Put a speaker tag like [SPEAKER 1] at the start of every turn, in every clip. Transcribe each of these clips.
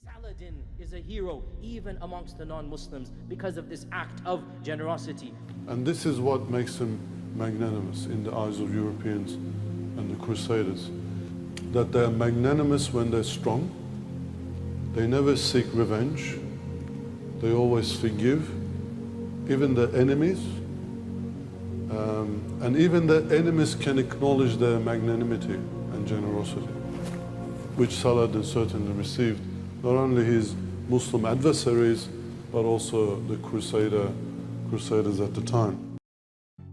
[SPEAKER 1] Saladin is a hero even amongst the non-Muslims because of this act of generosity.
[SPEAKER 2] And this is what makes him magnanimous in the eyes of Europeans and the Crusaders. That they're magnanimous when they're strong. They never seek revenge. They always forgive, even their enemies. And even their enemies can acknowledge their magnanimity and generosity, which Saladin certainly received, not only his Muslim adversaries, but also the Crusaders at the time.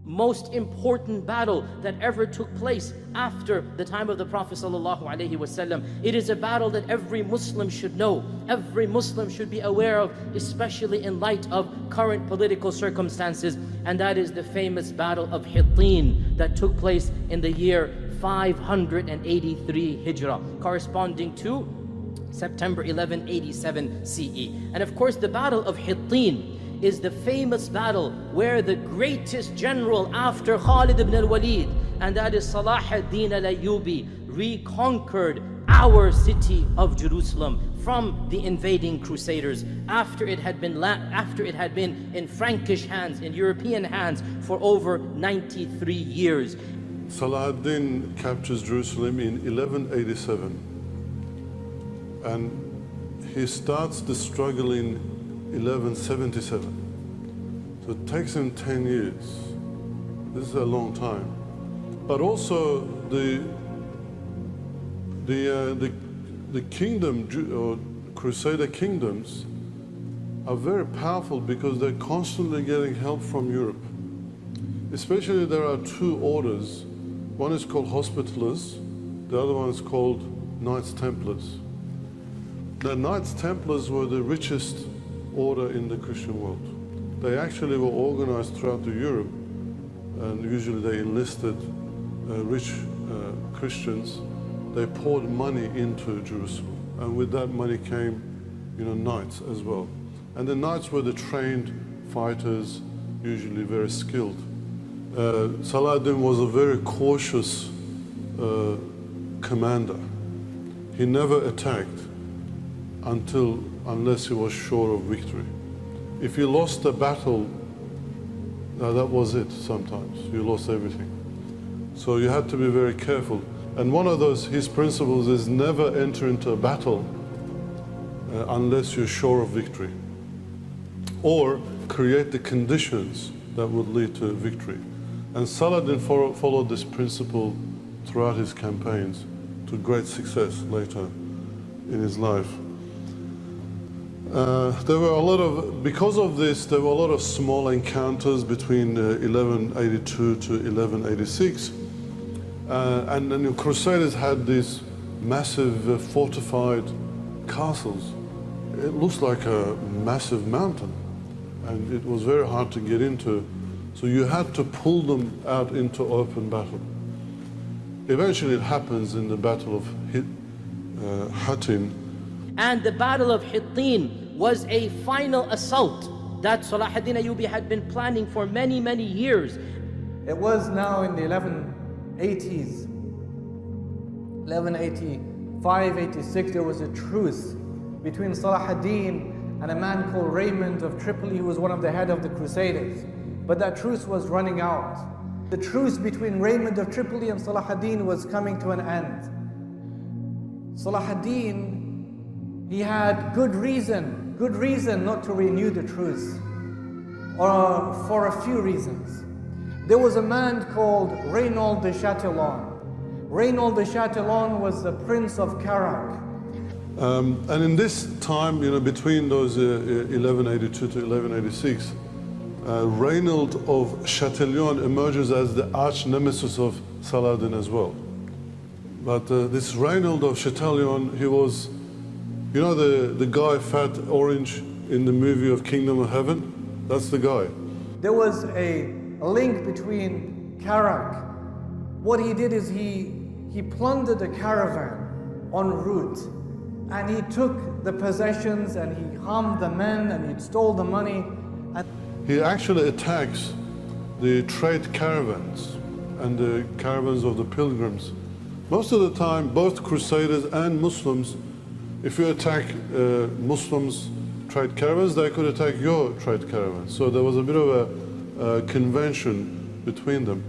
[SPEAKER 1] Most important battle that ever took place after the time of the Prophet ﷺ. It is a battle that every Muslim should know, every Muslim should be aware of, especially in light of current political circumstances, and that is the famous Battle of Hittin that took place in the year 583 Hijrah, corresponding to September 1187 CE. And of course, the Battle of Hittin is the famous battle where the greatest general after Khalid ibn al-Walid, and that is Salah ad-Din al-Ayyubi, reconquered our city of Jerusalem from the invading Crusaders after it had been in Frankish hands, in European hands for over 93 years.
[SPEAKER 2] Salah ad-Din captures Jerusalem in 1187, and he starts the struggle in 1177. So it takes him 10 years. This is a long time. But also the kingdom, or Crusader kingdoms, are very powerful because they're constantly getting help from Europe. Especially there are two orders. One is called Hospitallers, the other one is called Knights Templars. The Knights Templars were the richest order in the Christian world. They actually were organized throughout Europe, and usually they enlisted rich Christians. They poured money into Jerusalem, and with that money came, knights as well. And the knights were the trained fighters, usually very skilled. Saladin was a very cautious commander. He never attacked unless he was sure of victory. If you lost a battle, that was it sometimes. You lost everything. So you had to be very careful. And one of his principles is never enter into a battle unless you're sure of victory, or create the conditions that would lead to victory. And Saladin followed this principle throughout his campaigns to great success later in his life. Because of this, there were a lot of small encounters between 1182 to 1186. And then the Crusaders had these massive fortified castles. It looks like a massive mountain, and it was very hard to get into. So you had to pull them out into open battle. Eventually it happens in the Battle of Hattin.
[SPEAKER 1] And the Battle of Hittin was a final assault that Salah ad-Din Ayyubi had been planning for many, many years.
[SPEAKER 3] It was now in the 1180s, 1185, 86, there was a truce between Salah ad-Din and a man called Raymond of Tripoli, who was one of the head of the Crusaders. But that truce was running out. The truce between Raymond of Tripoli and Salah ad-Din was coming to an end. Salah ad-Din, he had good reason not to renew the truce, or for a few reasons. There was a man called Reynaud de Chatillon. Reynaud de Chatillon was the Prince of Carac.
[SPEAKER 2] And in this time, between those 1182 to 1186, Reynaud of Chatillon emerges as the arch nemesis of Saladin as well. But this Reynaud of Chatillon, he was, the guy, fat orange in the movie of Kingdom of Heaven? That's the guy.
[SPEAKER 3] There was a link between Carac. What he did is he plundered a caravan en route, and he took the possessions, and he harmed the men, and he stole the money. And
[SPEAKER 2] he actually attacks the trade caravans and the caravans of the pilgrims Most of the time, both Crusaders and Muslims, if you attack Muslims' trade caravans, they could attack your trade caravans. So there was a bit of a convention between them.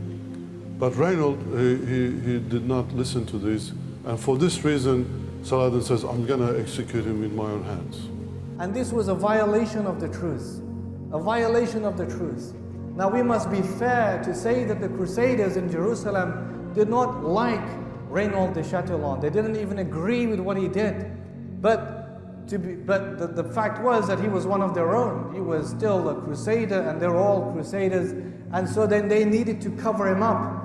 [SPEAKER 2] But Reynold, he did not listen to this. And for this reason, Saladin says, I'm going to execute him with my own hands.
[SPEAKER 3] And this was a violation of the truth. A violation of the truth. Now we must be fair to say that the Crusaders in Jerusalem did not like Reynold de Chatillon. They didn't even agree with what he did. But the fact was that he was one of their own. He was still a Crusader and they're all Crusaders. And so then they needed to cover him up.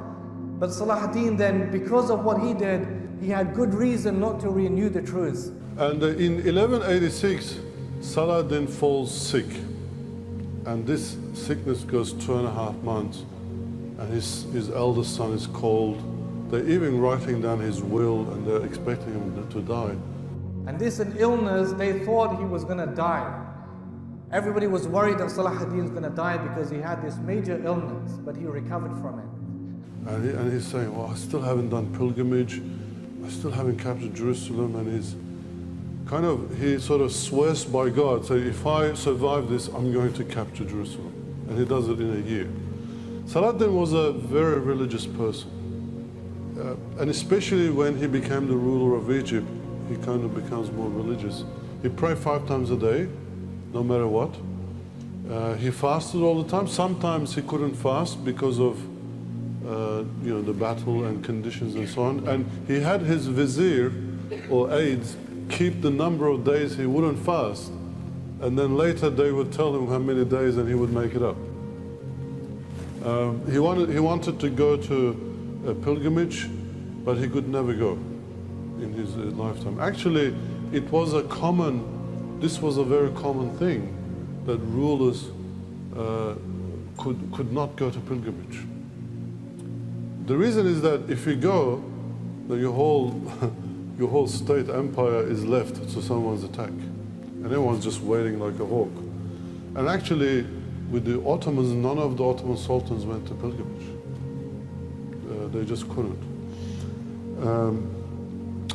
[SPEAKER 3] But Salah ad-Din then, because of what he did, he had good reason not to renew the truce.
[SPEAKER 2] And in 1186, Saladin falls sick. And this sickness goes 2.5 months. And his eldest son is called. They're even writing down his will and they're expecting him to die.
[SPEAKER 3] And this an illness, they thought he was going to die. Everybody was worried that Salah ad-Din is going to die because he had this major illness, but he recovered from it.
[SPEAKER 2] And he's saying, well, I still haven't done pilgrimage. I still haven't captured Jerusalem. And he sort of swears by God, so if I survive this, I'm going to capture Jerusalem. And he does it in a year. Saladin was a very religious person. And especially when he became the ruler of Egypt, he kind of becomes more religious. He prayed 5 times a day, no matter what. He fasted all the time. Sometimes he couldn't fast because of the battle and conditions and so on. And he had his vizier or aides keep the number of days he wouldn't fast. And then later they would tell him how many days and he would make it up. He wanted to go to a pilgrimage, but he could never go in his lifetime. Actually, this was a very common thing, that rulers could not go to pilgrimage. The reason is that if you go, then your whole state empire is left to someone's attack. And everyone's just waiting like a hawk. And actually, with the Ottomans, none of the Ottoman sultans went to pilgrimage. They just couldn't.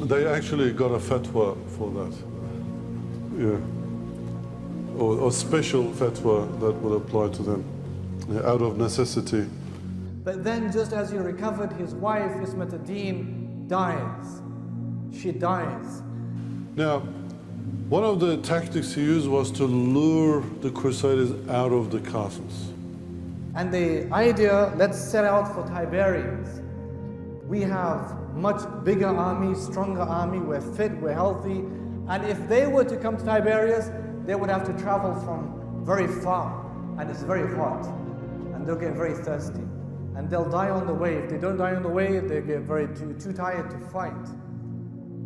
[SPEAKER 2] They actually got a fatwa for that. Yeah. Or special fatwa that would apply to them, out of necessity.
[SPEAKER 3] But then just as he recovered, his wife, Ismat ad-Din, dies. She dies.
[SPEAKER 2] Now, one of the tactics he used was to lure the Crusaders out of the castles.
[SPEAKER 3] And the idea, let's set out for Tiberias. We have much bigger army, stronger army, we're fit, we're healthy. And if they were to come to Tiberias, they would have to travel from very far. And it's very hot. And they'll get very thirsty. And they'll die on the way. If they don't die on the way, they get too tired to fight.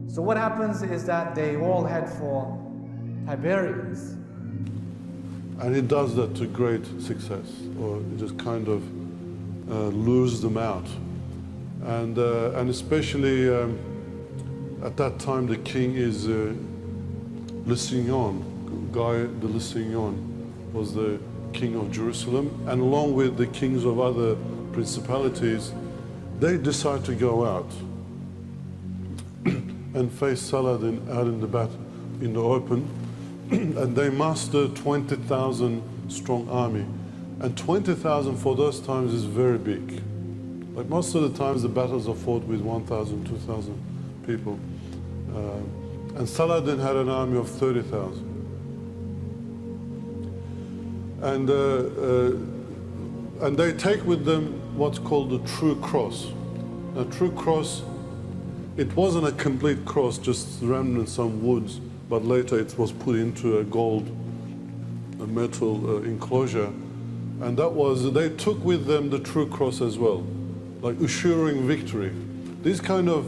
[SPEAKER 3] So what happens is that they all head for Tiberias.
[SPEAKER 2] And he does that to great success, or he just kind of lures them out. And especially at that time, the king is Lusignan. Guy de Lusignan was the king of Jerusalem, and along with the kings of other principalities, they decide to go out and face Saladin out in the battle, in the open, and they muster 20,000 strong army. And 20,000 for those times is very big. Like most of the times the battles are fought with 1,000, 2,000 people. And Saladin had an army of 30,000. And they take with them what's called the true cross. A true cross, it wasn't a complete cross, just surrounded in some woods, but later it was put into a metal enclosure. And that was, they took with them the true cross as well, like assuring victory. These kind of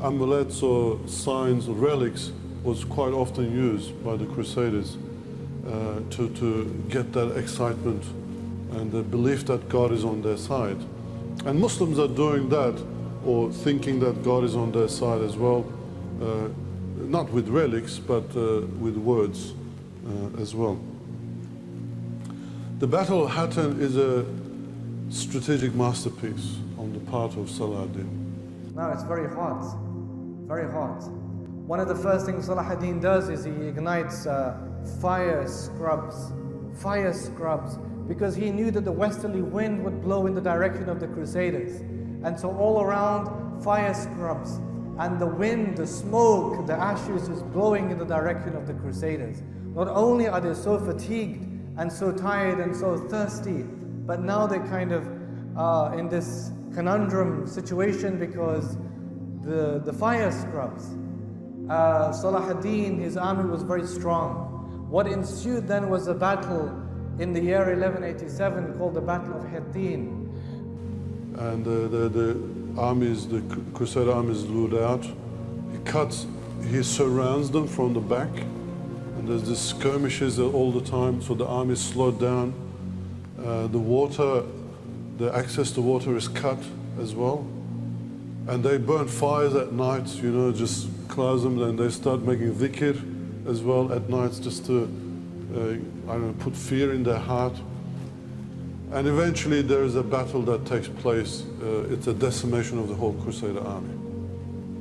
[SPEAKER 2] amulets or signs or relics was quite often used by the Crusaders to get that excitement and the belief that God is on their side. And Muslims are doing that, or thinking that God is on their side as well, not with relics, but with words as well. The Battle of Hattin is a strategic masterpiece on the part of Salah ad-Din.
[SPEAKER 3] Now it's very hot, very hot. One of the first things Salah ad-Din does is he ignites fire scrubs, because he knew that the westerly wind would blow in the direction of the Crusaders. And so all around, fire scrubs. And the wind, the smoke, the ashes is blowing in the direction of the Crusaders. Not only are they so fatigued and so tired and so thirsty, but now they're kind of in this conundrum situation because the fire scrubs. Salah ad-Din, his army was very strong. What ensued then was a battle in the year 1187 called the Battle of Hittin.
[SPEAKER 2] And the armies, the Crusader armies lured out. He surrounds them from the back. And there's this skirmishes all the time, so the army slowed down. The access to water is cut as well. And they burn fires at night, you know, just close them, and they start making dhikr as well at nights just to, I don't know, put fear in their heart. And eventually there is a battle that takes place. It's a decimation of the whole Crusader army.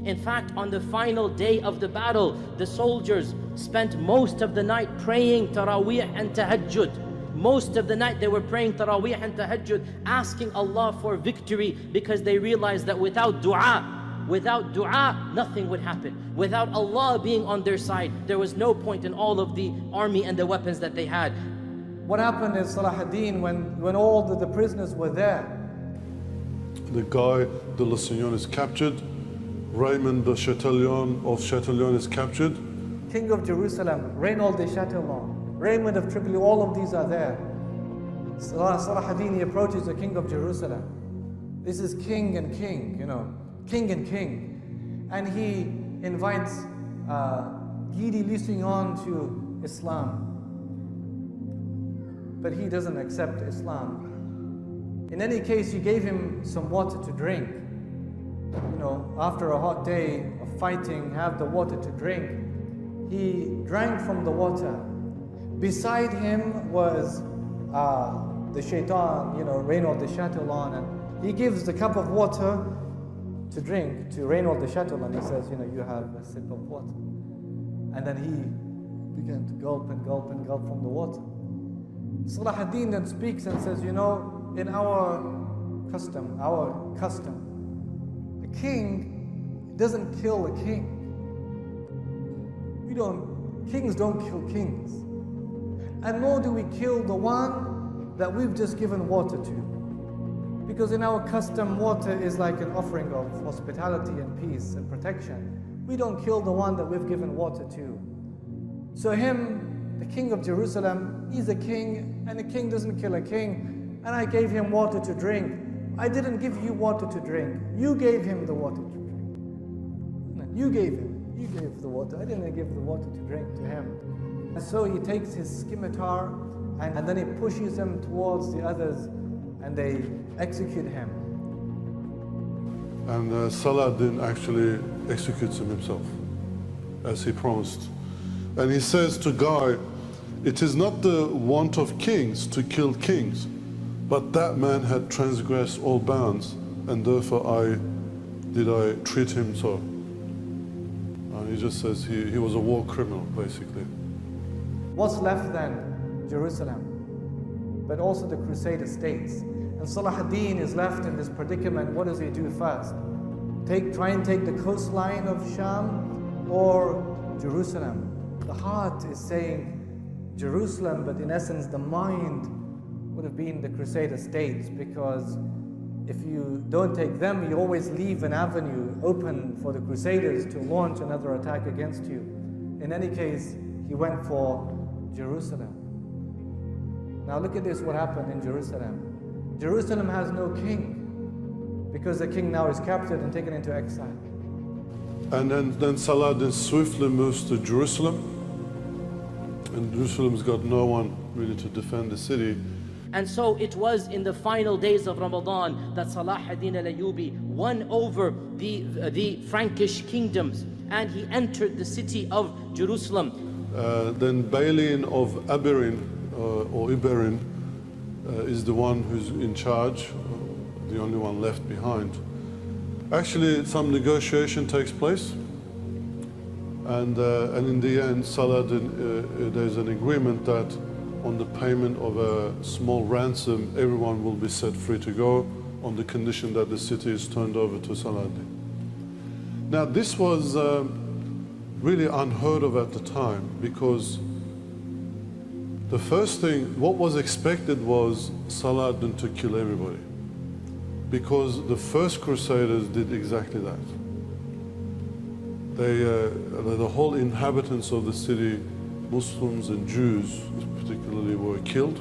[SPEAKER 1] In fact, on the final day of the battle, the soldiers spent most of the night praying Taraweeh and Tahajjud. Most of the night they were praying Taraweeh and Tahajjud, asking Allah for victory, because they realized that without dua, nothing would happen. Without Allah being on their side, there was no point in all of the army and the weapons that they had.
[SPEAKER 3] What happened is Salah ad-Din, when all the prisoners were there,
[SPEAKER 2] The guy de Lusignan is captured. Raymond de Chatillon of Chatillon is captured.
[SPEAKER 3] King of Jerusalem, Reynaud de Chatillon, Raymond of Tripoli, all of these are there. Salah ad-Din, he approaches the king of Jerusalem. This is king and king, you know, king and king. And he invites Guy de Lusignan to Islam. But he doesn't accept Islam. In any case, he gave him some water to drink. You know, after a hot day of fighting, have the water to drink. He drank from the water. Beside him was the shaitan, you know, Reynaud de Chatillon, and he gives the cup of water to drink to Reynaud de Chatillon. He says, you know, you have a sip of water. And then he began to gulp and gulp and gulp from the water. Salah ad-Din then speaks and says, you know, in our custom, a king doesn't kill a king. Kings don't kill kings. And nor do we kill the one that we've just given water to. Because in our custom, water is like an offering of hospitality and peace and protection. We don't kill the one that we've given water to. So him, the king of Jerusalem, he's a king, and a king doesn't kill a king. And I gave him water to drink. I didn't give you water to drink. You gave him the water to drink. No, you gave the water. I didn't give the water to drink to him. And so he takes his scimitar and then he pushes him towards the others and they execute him.
[SPEAKER 2] And Saladin actually executes him himself, as he promised. And he says to Guy, it is not the want of kings to kill kings, but that man had transgressed all bounds, and therefore did I treat him so. And he just says he was a war criminal, basically.
[SPEAKER 3] What's left then? Jerusalem, but also the Crusader states. And Salah ad-Din is left in this predicament. What does he do first? Try and take the coastline of Sham or Jerusalem? The heart is saying Jerusalem, but in essence the mind would have been the Crusader states, because if you don't take them, you always leave an avenue open for the Crusaders to launch another attack against you. In any case, he went for Jerusalem. Now look at this, what happened in Jerusalem. Jerusalem has no king, because the king now is captured and taken into exile.
[SPEAKER 2] And then Saladin swiftly moves to Jerusalem, and Jerusalem's got no one really to defend the city.
[SPEAKER 1] And so it was in the final days of Ramadan that Salah ad-Din al-Ayyubi won over the Frankish kingdoms, and he entered the city of Jerusalem.
[SPEAKER 2] Then Balin of Abirin, or Iberin, is the one who's in charge, the only one left behind. Actually, some negotiation takes place, and in the end, Saladin, there's an agreement that on the payment of a small ransom, everyone will be set free to go on the condition that the city is turned over to Saladin. Now, this was really unheard of at the time, because the first thing, what was expected was Saladin to kill everybody, because the first Crusaders did exactly that. The whole inhabitants of the city, Muslims and Jews particularly, were killed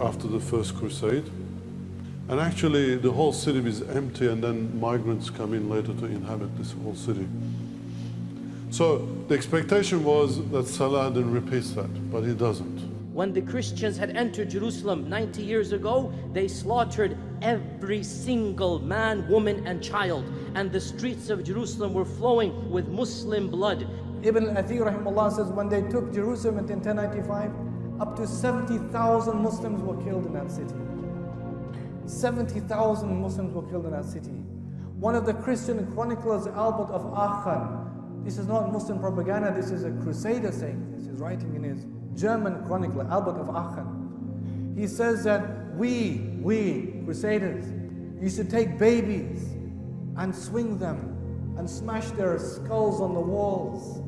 [SPEAKER 2] after the first crusade. And actually the whole city is empty, and then migrants come in later to inhabit this whole city. So the expectation was that Saladin repeats that, but he doesn't.
[SPEAKER 1] When the Christians had entered Jerusalem 90 years ago, they slaughtered every single man, woman, and child. And the streets of Jerusalem were flowing with Muslim blood.
[SPEAKER 3] Ibn al-Athir rahimahullah says when they took Jerusalem in 1095, up to 70,000 Muslims were killed in that city. 70,000 Muslims were killed in that city. One of the Christian chroniclers, Albert of Aachen, this is not Muslim propaganda, this is a crusader saying this. He's writing in his German chronicler, Albert of Aachen. He says that we crusaders used to take babies and swing them and smash their skulls on the walls.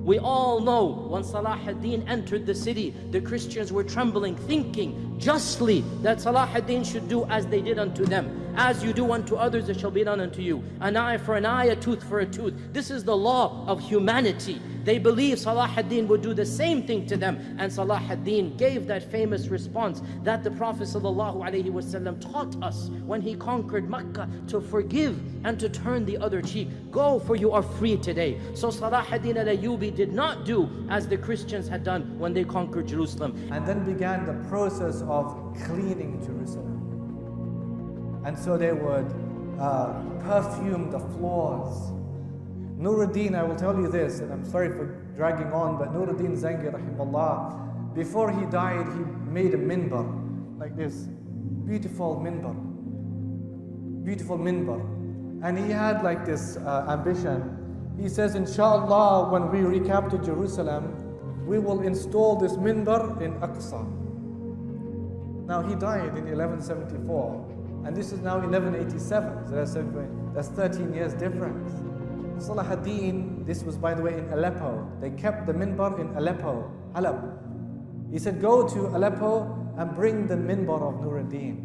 [SPEAKER 1] We all know when Salah ad-Din entered the city, the Christians were trembling, thinking justly that Salah ad-Din should do as they did unto them. As you do unto others, it shall be done unto you. An eye for an eye, a tooth for a tooth. This is the law of humanity. They believed Salah ad-Din would do the same thing to them. And Salah ad-Din gave that famous response that the Prophet ﷺ taught us when he conquered Mecca, to forgive and to turn the other cheek. Go, for you are free today. So Salah ad-Din al-Ayyubi did not do as the Christians had done when they conquered Jerusalem.
[SPEAKER 3] And then began the process of cleaning Jerusalem. And so they would perfume the floors. Nuruddin, I will tell you this, and I'm sorry for dragging on, but Nuruddin Zangi rahimahullah, before he died, he made a minbar, like this, beautiful minbar. And he had like this ambition. He says, inshallah, when we recapture Jerusalem, we will install this minbar in Aqsa. Now he died in 1174, and this is now 1187, so that's 13 years difference. Salah ad-Din, this was by the way in Aleppo. They kept the minbar in Aleppo, Halab. He said, go to Aleppo and bring the minbar of Nuruddin,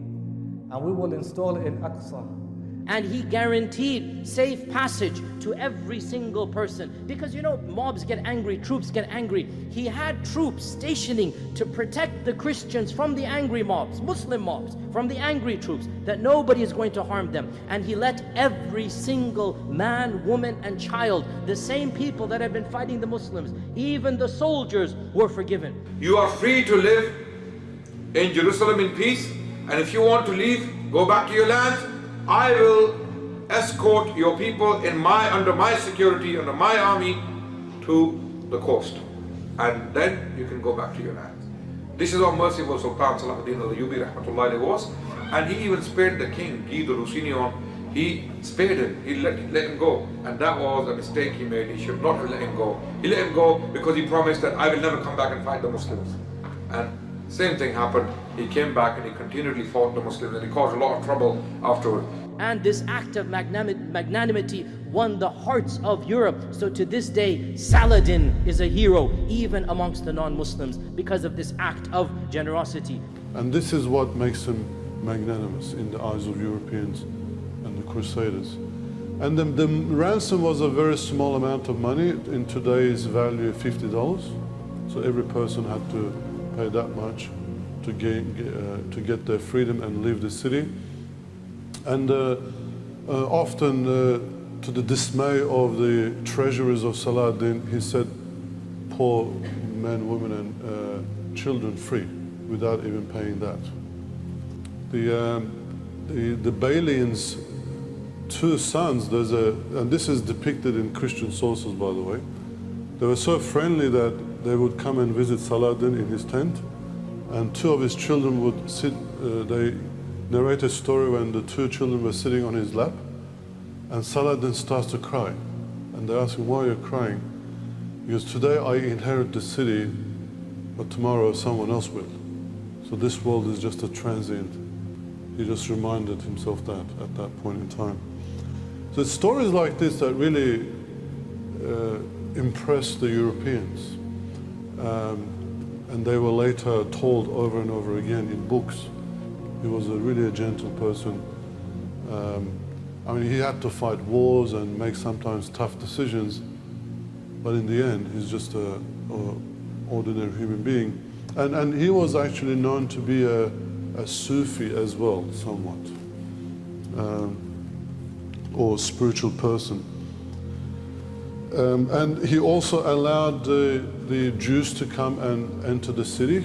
[SPEAKER 3] and we will install it in Aqsa.
[SPEAKER 1] And he guaranteed safe passage to every single person. Because you know, mobs get angry, troops get angry. He had troops stationing to protect the Christians from the angry mobs, Muslim mobs, from the angry troops, that nobody is going to harm them. And he let every single man, woman, and child, the same people that had been fighting the Muslims, even the soldiers, were forgiven.
[SPEAKER 4] You are free to live in Jerusalem in peace, and if you want to leave, go back to your lands. I will escort your people under my security, under my army, to the coast, and then you can go back to your lands. This is how merciful Sultan Salah ad-Din al-Ayyubi rahmatullahi was, and he even spared the king, Guy de Lusignan. He spared him, he let him go, and that was a mistake he made. He should not have let him go. He let him go because he promised that I will never come back and fight the Muslims. And same thing happened. He came back and he continually fought the Muslims, and he caused a lot of trouble afterward.
[SPEAKER 1] And this act of magnanimity won the hearts of Europe. So to this day, Saladin is a hero even amongst the non-Muslims because of this act of generosity.
[SPEAKER 2] And this is what makes him magnanimous in the eyes of Europeans and the Crusaders. And the ransom was a very small amount of money, in today's value $50. So every person had to pay that much to get their freedom and leave the city. And often, to the dismay of the treasurers of Salah ad-Din, he set poor men, women, and children free without even paying that. The Balian's two sons, and this is depicted in Christian sources, by the way, they were so friendly that they would come and visit Salah ad-Din in his tent, and two of his children would sit, they narrate a story when the two children were sitting on his lap, and Saladin starts to cry. And they ask him, why are you crying? He goes, today I inherit the city, but tomorrow someone else will. So this world is just a transient. He just reminded himself that at that point in time. So it's stories like this that really impressed the Europeans. And they were later told over and over again in books. He was really a gentle person. I mean, he had to fight wars and make sometimes tough decisions, but in the end, he's just an ordinary human being. And he was actually known to be a Sufi as well, somewhat, or spiritual person. And he also allowed the Jews to come and enter the city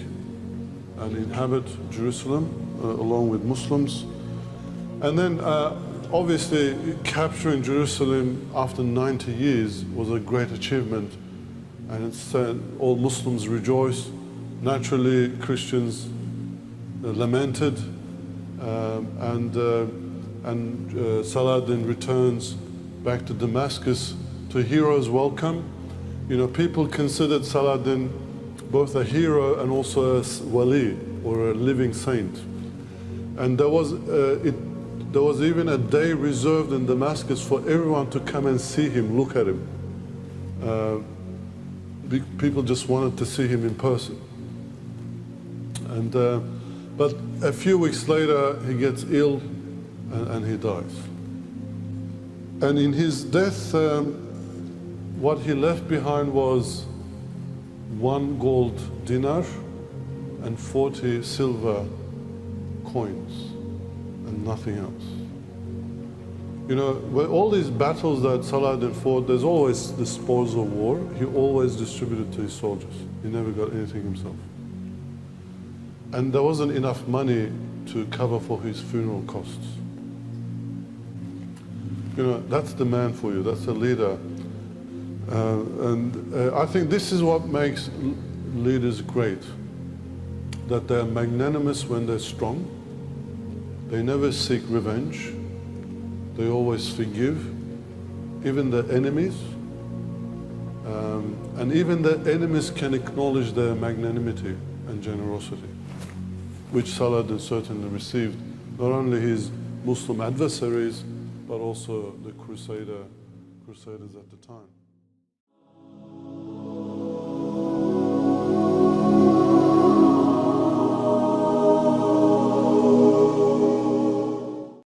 [SPEAKER 2] and inhabit Jerusalem along with Muslims. And then obviously capturing Jerusalem after 90 years was a great achievement, and it's all Muslims rejoiced. Naturally, Christians lamented, and Saladin returns back to Damascus to a hero's welcome. You know, people considered Saladin both a hero and also a wali, or a living saint. And there was even a day reserved in Damascus for everyone to come and see him, look at him. People just wanted to see him in person. And, but a few weeks later, he gets ill and he dies. And in his death, what he left behind was 1 gold dinar and 40 silver coins, and nothing else. You know, all these battles that Saladin fought, there's always the spoils of war. He always distributed to his soldiers. He never got anything himself. And there wasn't enough money to cover for his funeral costs. You know, that's the man for you, that's the leader. I think this is what makes leaders great, that they're magnanimous when they're strong. They never seek revenge. They always forgive, even their enemies. And even their enemies can acknowledge their magnanimity and generosity, which Saladin certainly received, not only his Muslim adversaries, but also the Crusaders at the time.